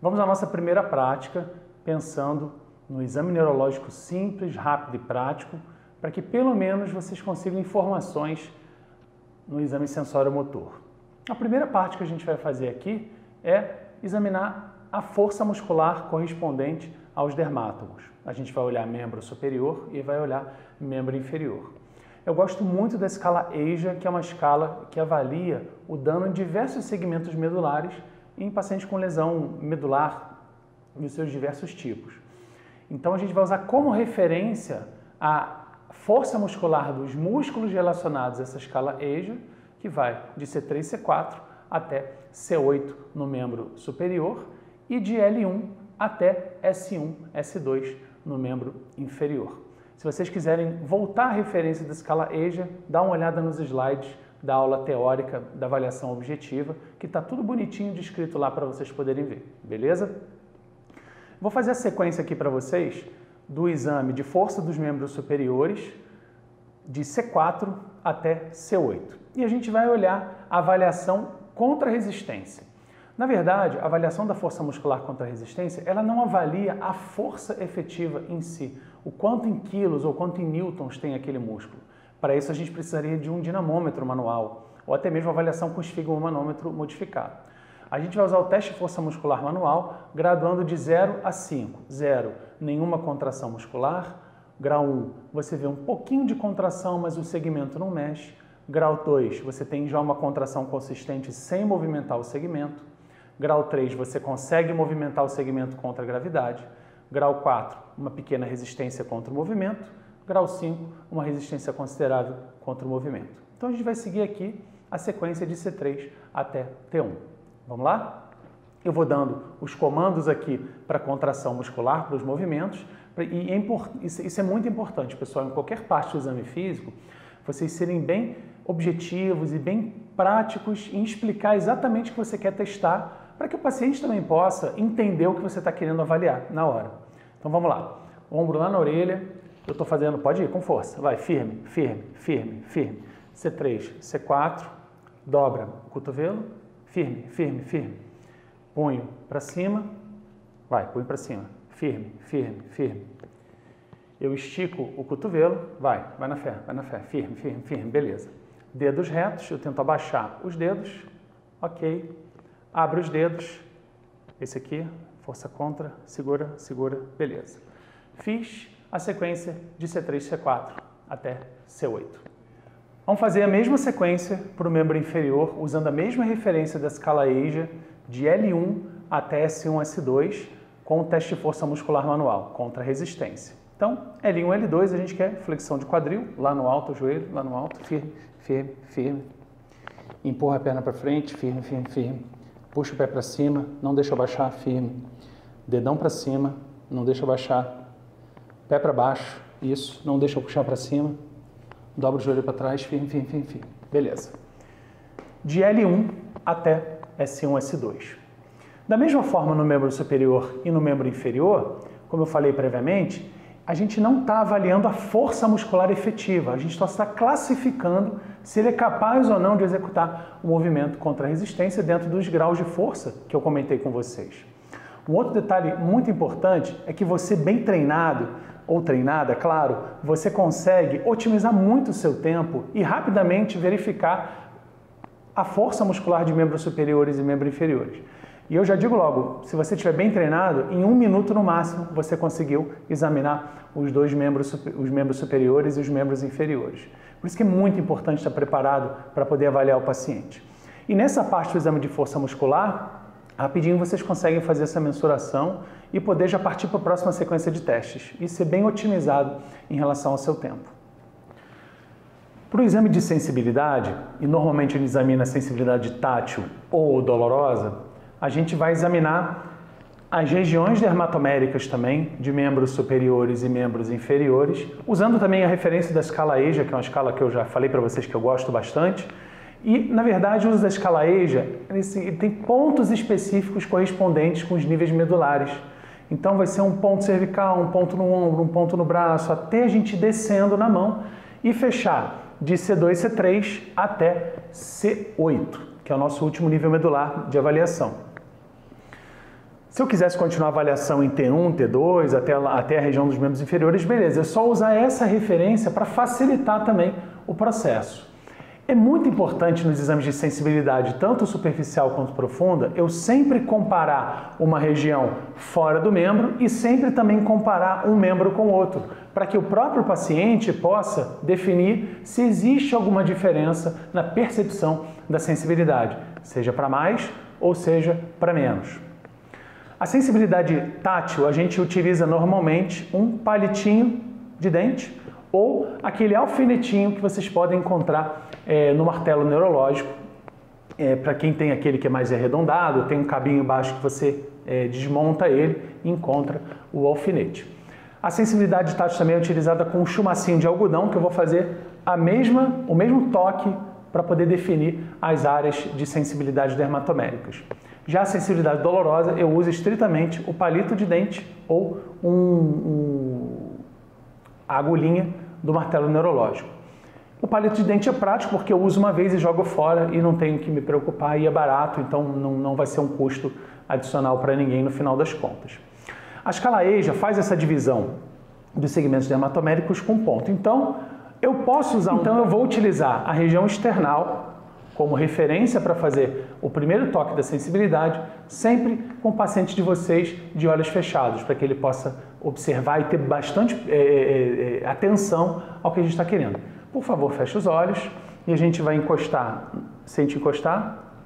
Vamos à nossa primeira prática, pensando no exame neurológico simples, rápido e prático, para que pelo menos vocês consigam informações no exame sensório-motor. A primeira parte que a gente vai fazer aqui é examinar a força muscular correspondente aos dermátomos. A gente vai olhar membro superior e vai olhar membro inferior. Eu gosto muito da escala EIJA, que é uma escala que avalia o dano em diversos segmentos medulares em pacientes com lesão medular e os seus diversos tipos. Então a gente vai usar como referência a força muscular dos músculos relacionados a essa escala EIJA, que vai de C3, C4 até C8 no membro superior e de L1 até S1, S2 no membro inferior. Se vocês quiserem voltar à referência da escala EIJA, dá uma olhada nos slides da aula teórica da avaliação objetiva, que está tudo bonitinho descrito lá para vocês poderem ver, beleza? Vou fazer a sequência aqui para vocês do exame de força dos membros superiores, de C4 até C8. E a gente vai olhar a avaliação contra resistência. Na verdade, a avaliação da força muscular contra resistência, ela não avalia a força efetiva em si, o quanto em quilos ou quanto em newtons tem aquele músculo. Para isso a gente precisaria de um dinamômetro manual, ou até mesmo avaliação com esfigmomanômetro modificado. A gente vai usar o teste de força muscular manual, graduando de 0 a 5. 0, nenhuma contração muscular. Grau 1, você vê um pouquinho de contração, mas o segmento não mexe. Grau 2, você tem já uma contração consistente sem movimentar o segmento. Grau 3, você consegue movimentar o segmento contra a gravidade. Grau 4, uma pequena resistência contra o movimento. Grau 5, uma resistência considerável contra o movimento. Então a gente vai seguir aqui a sequência de C3 até T1. Vamos lá? Eu vou dando os comandos aqui para contração muscular, para os movimentos, e isso é muito importante, pessoal, em qualquer parte do exame físico, vocês serem bem objetivos e bem práticos em explicar exatamente o que você quer testar, para que o paciente também possa entender o que você está querendo avaliar na hora. Então vamos lá, ombro lá na orelha, eu estou fazendo, pode ir com força, vai, firme, firme, firme, firme. C3, C4, dobra o cotovelo, firme, firme, firme. Punho para cima, vai, punho para cima, firme, firme, firme. Eu estico o cotovelo, vai na fé, firme, firme, firme, beleza. Dedos retos, eu tento abaixar os dedos, ok. Abre os dedos, esse aqui, força contra, segura, segura, beleza. Fiz a sequência de C3, C4 até C8. Vamos fazer a mesma sequência para o membro inferior, usando a mesma referência da escala EIJA, de L1 até S1, S2, com o teste de força muscular manual, contra resistência. Então, L1, L2, a gente quer flexão de quadril, lá no alto, o joelho, lá no alto, firme, firme, firme. Empurra a perna para frente, firme, firme, firme. Puxa o pé para cima, não deixa abaixar, firme. Dedão para cima, não deixa abaixar. Pé para baixo, isso, não deixa eu puxar para cima. Dobra o joelho para trás, firme, firme, firme, firme. Beleza. De L1 até S1, S2. Da mesma forma no membro superior e no membro inferior, como eu falei previamente, a gente não está avaliando a força muscular efetiva, a gente só está classificando se ele é capaz ou não de executar o movimento contra a resistência dentro dos graus de força que eu comentei com vocês. Um outro detalhe muito importante é que você bem treinado, ou treinada, claro, você consegue otimizar muito o seu tempo e rapidamente verificar a força muscular de membros superiores e membros inferiores. E eu já digo logo, se você estiver bem treinado, em 1 minuto no máximo você conseguiu examinar os membros superiores e os membros inferiores. Por isso que é muito importante estar preparado para poder avaliar o paciente. E nessa parte do exame de força muscular, rapidinho vocês conseguem fazer essa mensuração e poder já partir para a próxima sequência de testes e ser bem otimizado em relação ao seu tempo. Para o exame de sensibilidade, e normalmente ele examina a sensibilidade tátil ou dolorosa, a gente vai examinar as regiões dermatoméricas também, de membros superiores e membros inferiores, usando também a referência da escala EIJA, que é uma escala que eu já falei para vocês que eu gosto bastante. E, na verdade, o uso da escala EIJA, ele tem pontos específicos correspondentes com os níveis medulares. Então, vai ser um ponto cervical, um ponto no ombro, um ponto no braço, até a gente descendo na mão e fechar de C2, C3 até C8, que é o nosso último nível medular de avaliação. Se eu quisesse continuar a avaliação em T1, T2, até a região dos membros inferiores, beleza, é só usar essa referência para facilitar também o processo. É muito importante nos exames de sensibilidade, tanto superficial quanto profunda, eu sempre comparar uma região fora do membro e sempre também comparar um membro com o outro, para que o próprio paciente possa definir se existe alguma diferença na percepção da sensibilidade, seja para mais ou seja para menos. A sensibilidade tátil, a gente utiliza normalmente um palitinho de dente ou aquele alfinetinho que vocês podem encontrar no martelo neurológico. Para quem tem aquele que é mais arredondado, tem um cabinho embaixo que você desmonta ele e encontra o alfinete. A sensibilidade tátil também é utilizada com um chumacinho de algodão, que eu vou fazer o mesmo toque para poder definir as áreas de sensibilidade dermatoméricas. Já a sensibilidade dolorosa, eu uso estritamente o palito de dente ou a agulhinha do martelo neurológico. O palito de dente é prático porque eu uso uma vez e jogo fora e não tenho que me preocupar e é barato, então não vai ser um custo adicional para ninguém no final das contas. A escala EJA faz essa divisão dos segmentos dermatoméricos com ponto. Então, eu vou utilizar a região external como referência para fazer o primeiro toque da sensibilidade, sempre com o paciente de vocês de olhos fechados, para que ele possa observar e ter bastante atenção ao que a gente está querendo. Por favor, feche os olhos e a gente vai encostar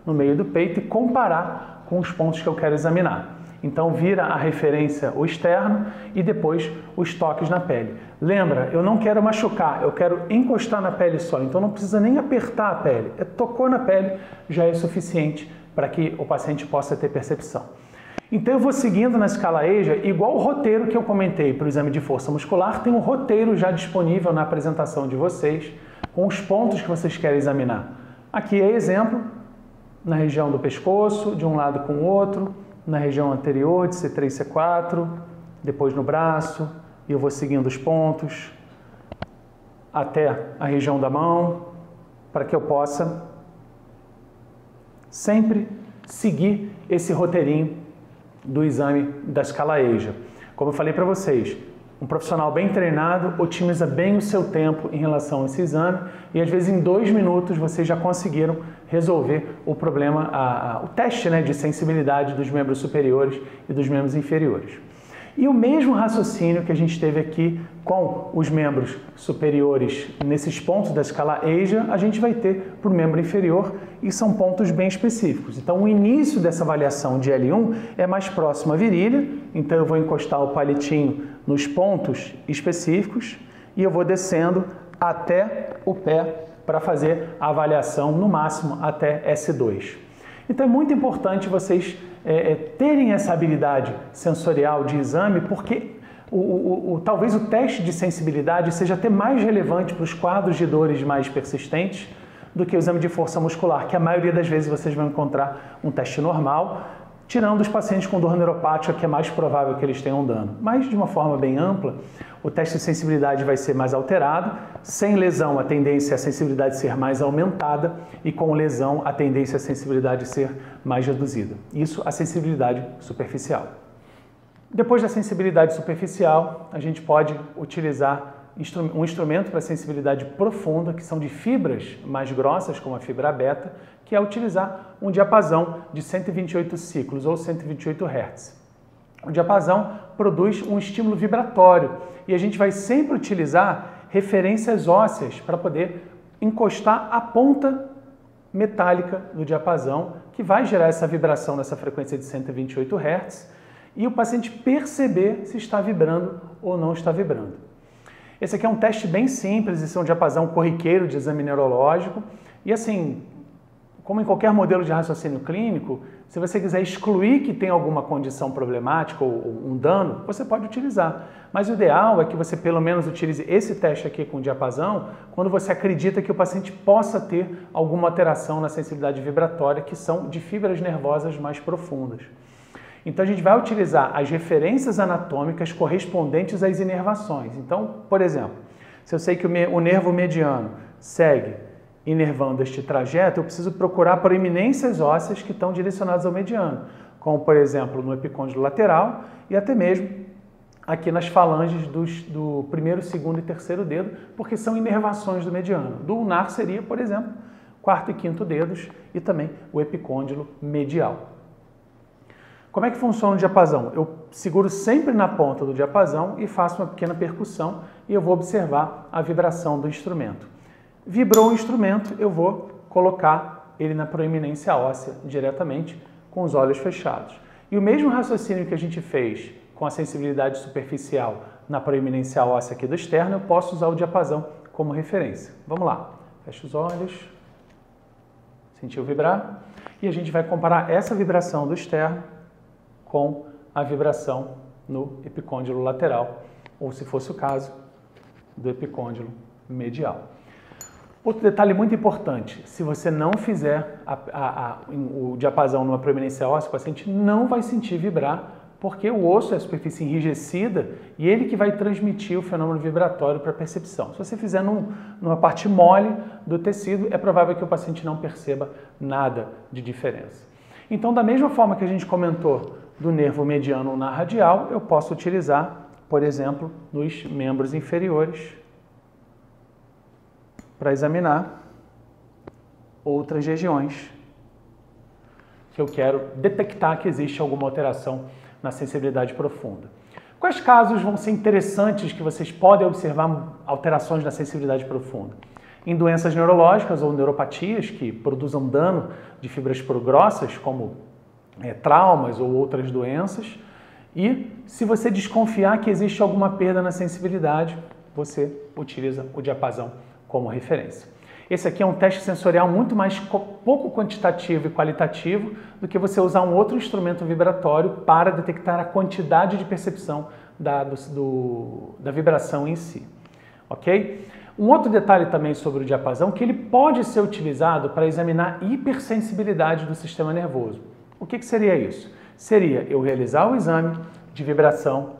no meio do peito e comparar com os pontos que eu quero examinar. Então, vira a referência o externo e depois os toques na pele. Lembra, eu não quero machucar, eu quero encostar na pele só, então não precisa nem apertar a pele. Tocou na pele, já é suficiente para que o paciente possa ter percepção. Então, eu vou seguindo na escala EJA, igual o roteiro que eu comentei para o exame de força muscular, tem um roteiro já disponível na apresentação de vocês, com os pontos que vocês querem examinar. Aqui é exemplo, na região do pescoço, de um lado com o outro, na região anterior de C3, C4, depois no braço, e eu vou seguindo os pontos até a região da mão, para que eu possa sempre seguir esse roteirinho do exame da escala EJA. Como eu falei para vocês, um profissional bem treinado otimiza bem o seu tempo em relação a esse exame e às vezes em 2 minutos vocês já conseguiram resolver o problema, o teste de sensibilidade dos membros superiores e dos membros inferiores. E o mesmo raciocínio que a gente teve aqui com os membros superiores nesses pontos da escala EJA, a gente vai ter para o membro inferior e são pontos bem específicos. Então, o início dessa avaliação de L1 é mais próximo à virilha, então eu vou encostar o palitinho nos pontos específicos e eu vou descendo até o pé para fazer a avaliação no máximo até S2. Então, é muito importante vocês terem essa habilidade sensorial de exame, porque talvez o teste de sensibilidade seja até mais relevante para os quadros de dores mais persistentes do que o exame de força muscular, que a maioria das vezes vocês vão encontrar um teste normal, tirando os pacientes com dor neuropática, que é mais provável que eles tenham dano. Mas, de uma forma bem ampla, o teste de sensibilidade vai ser mais alterado. Sem lesão, a tendência é a sensibilidade ser mais aumentada e com lesão, a tendência é a sensibilidade ser mais reduzida. Isso a sensibilidade superficial. Depois da sensibilidade superficial, a gente pode utilizar um instrumento para sensibilidade profunda, que são de fibras mais grossas, como a fibra beta, que é utilizar um diapasão de 128 ciclos ou 128 Hz. O diapasão produz um estímulo vibratório e a gente vai sempre utilizar referências ósseas para poder encostar a ponta metálica do diapasão, que vai gerar essa vibração nessa frequência de 128 Hz e o paciente perceber se está vibrando ou não está vibrando. Esse aqui é um teste bem simples, esse é um diapasão corriqueiro de exame neurológico e assim, como em qualquer modelo de raciocínio clínico, se você quiser excluir que tem alguma condição problemática ou um dano, você pode utilizar. Mas o ideal é que você pelo menos utilize esse teste aqui com diapasão quando você acredita que o paciente possa ter alguma alteração na sensibilidade vibratória, que são de fibras nervosas mais profundas. Então a gente vai utilizar as referências anatômicas correspondentes às inervações. Então, por exemplo, se eu sei que o nervo mediano segue inervando este trajeto, eu preciso procurar proeminências ósseas que estão direcionadas ao mediano, como por exemplo no epicôndilo lateral e até mesmo aqui nas falanges do primeiro, segundo e terceiro dedo, porque são inervações do mediano. Do ulnar seria, por exemplo, quarto e quinto dedos e também o epicôndilo medial. Como é que funciona o diapasão? Eu seguro sempre na ponta do diapasão e faço uma pequena percussão e eu vou observar a vibração do instrumento. Vibrou o instrumento, eu vou colocar ele na proeminência óssea diretamente com os olhos fechados. E o mesmo raciocínio que a gente fez com a sensibilidade superficial na proeminência óssea aqui do externo, eu posso usar o diapasão como referência. Vamos lá. Fecha os olhos. Sentiu vibrar? E a gente vai comparar essa vibração do externo com a vibração no epicôndilo lateral, ou se fosse o caso, do epicôndilo medial. Outro detalhe muito importante, se você não fizer o diapasão numa proeminência óssea, o paciente não vai sentir vibrar, porque o osso é a superfície enrijecida e ele que vai transmitir o fenômeno vibratório para a percepção. Se você fizer numa parte mole do tecido, é provável que o paciente não perceba nada de diferença. Então, da mesma forma que a gente comentou do nervo mediano na radial, eu posso utilizar, por exemplo, nos membros inferiores para examinar outras regiões que eu quero detectar que existe alguma alteração na sensibilidade profunda. Quais casos vão ser interessantes que vocês podem observar alterações na sensibilidade profunda? Em doenças neurológicas ou neuropatias que produzam dano de fibras grossas, como traumas ou outras doenças. E se você desconfiar que existe alguma perda na sensibilidade, você utiliza o diapasão como referência. Esse aqui é um teste sensorial muito mais pouco quantitativo e qualitativo do que você usar um outro instrumento vibratório para detectar a quantidade de percepção da vibração em si. Ok? Um outro detalhe também sobre o diapasão, que ele pode ser utilizado para examinar hipersensibilidade do sistema nervoso. O que seria isso? Seria eu realizar o exame de vibração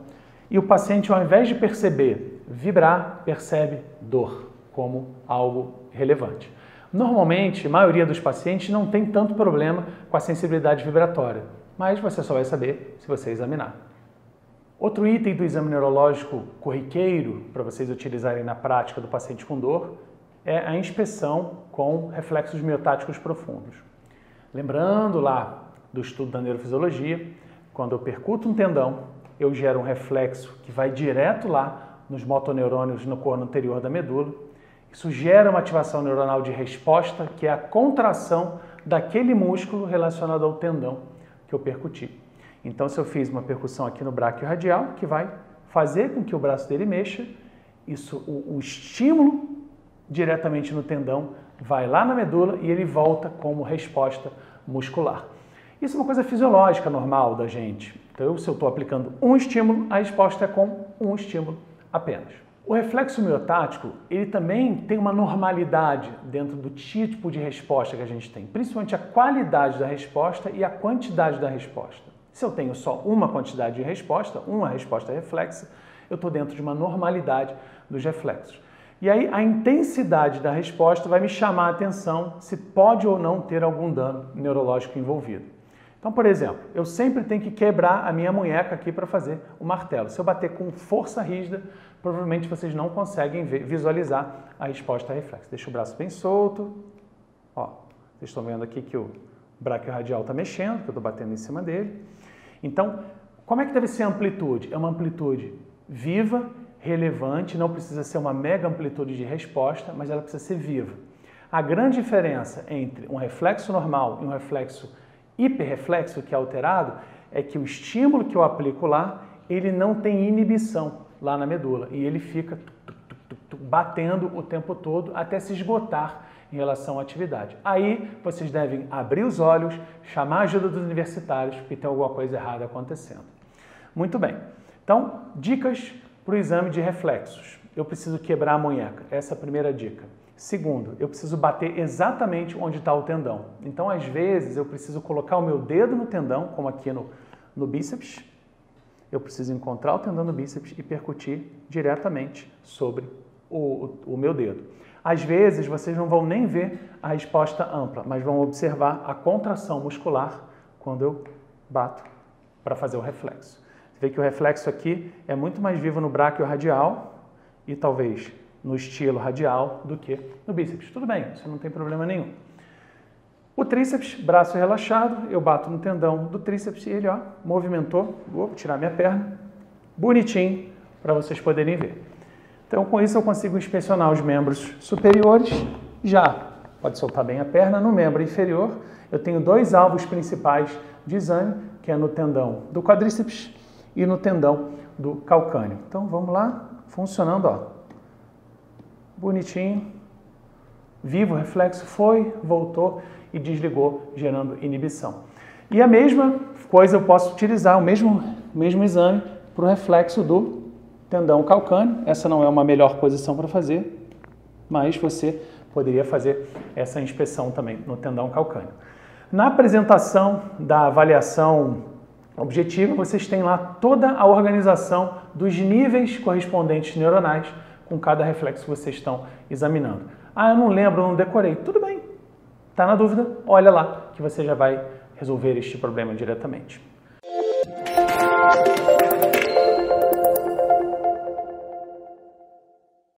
e o paciente, ao invés de perceber vibrar, percebe dor como algo relevante. Normalmente, a maioria dos pacientes não tem tanto problema com a sensibilidade vibratória, mas você só vai saber se você examinar. Outro item do exame neurológico corriqueiro para vocês utilizarem na prática do paciente com dor é a inspeção com reflexos miotáticos profundos. Lembrando lá do estudo da neurofisiologia, quando eu percuto um tendão, eu gero um reflexo que vai direto lá nos motoneurônios no corno anterior da medula. Isso gera uma ativação neuronal de resposta, que é a contração daquele músculo relacionado ao tendão que eu percuti. Então, se eu fiz uma percussão aqui no bráquio radial, que vai fazer com que o braço dele mexa, o estímulo diretamente no tendão vai lá na medula e ele volta como resposta muscular. Isso é uma coisa fisiológica normal da gente. Então, se eu estou aplicando um estímulo, a resposta é com um estímulo apenas. O reflexo miotático, ele também tem uma normalidade dentro do tipo de resposta que a gente tem, principalmente a qualidade da resposta e a quantidade da resposta. Se eu tenho só uma quantidade de resposta, uma resposta reflexa, eu estou dentro de uma normalidade dos reflexos. E aí a intensidade da resposta vai me chamar a atenção se pode ou não ter algum dano neurológico envolvido. Então, por exemplo, eu sempre tenho que quebrar a minha munheca aqui para fazer o martelo. Se eu bater com força rígida, provavelmente vocês não conseguem visualizar a resposta reflexa. Deixa o braço bem solto. Ó, vocês estão vendo aqui que o bráquio radial está mexendo, que eu estou batendo em cima dele. Então, como é que deve ser a amplitude? É uma amplitude viva, relevante, não precisa ser uma mega amplitude de resposta, mas ela precisa ser viva. A grande diferença entre um reflexo normal e um reflexo hiperreflexo, que é alterado, é que o estímulo que eu aplico lá, ele não tem inibição lá na medula e ele fica batendo o tempo todo até se esgotar em relação à atividade. Aí vocês devem abrir os olhos, chamar a ajuda dos universitários, porque tem alguma coisa errada acontecendo. Muito bem. Então, dicas para o exame de reflexos. Eu preciso quebrar a munheca. Essa é a primeira dica. Segundo, eu preciso bater exatamente onde está o tendão. Então, às vezes, eu preciso colocar o meu dedo no tendão, como aqui no bíceps. Eu preciso encontrar o tendão no bíceps e percutir diretamente sobre o meu dedo. Às vezes, vocês não vão nem ver a resposta ampla, mas vão observar a contração muscular quando eu bato para fazer o reflexo. Você vê que o reflexo aqui é muito mais vivo no braquiorradial e talvez no estilo radial do que no bíceps. Tudo bem, isso não tem problema nenhum. O tríceps, braço relaxado, eu bato no tendão do tríceps e ele, ó, movimentou. Vou tirar minha perna, bonitinho, para vocês poderem ver. Então, com isso eu consigo inspecionar os membros superiores. Já pode soltar bem a perna. No membro inferior, eu tenho dois alvos principais de exame, que é no tendão do quadríceps e no tendão do calcâneo. Então, vamos lá, funcionando, ó. Bonitinho, vivo, o reflexo foi, voltou e desligou, gerando inibição. E a mesma coisa eu posso utilizar, o mesmo exame para o reflexo do tendão calcâneo. Essa não é uma melhor posição para fazer, mas você poderia fazer essa inspeção também no tendão calcâneo. Na apresentação da avaliação objetiva, vocês têm lá toda a organização dos níveis correspondentes neuronais com cada reflexo que vocês estão examinando. Ah, eu não lembro, eu não decorei. Tudo bem. Está na dúvida? Olha lá que você já vai resolver este problema diretamente.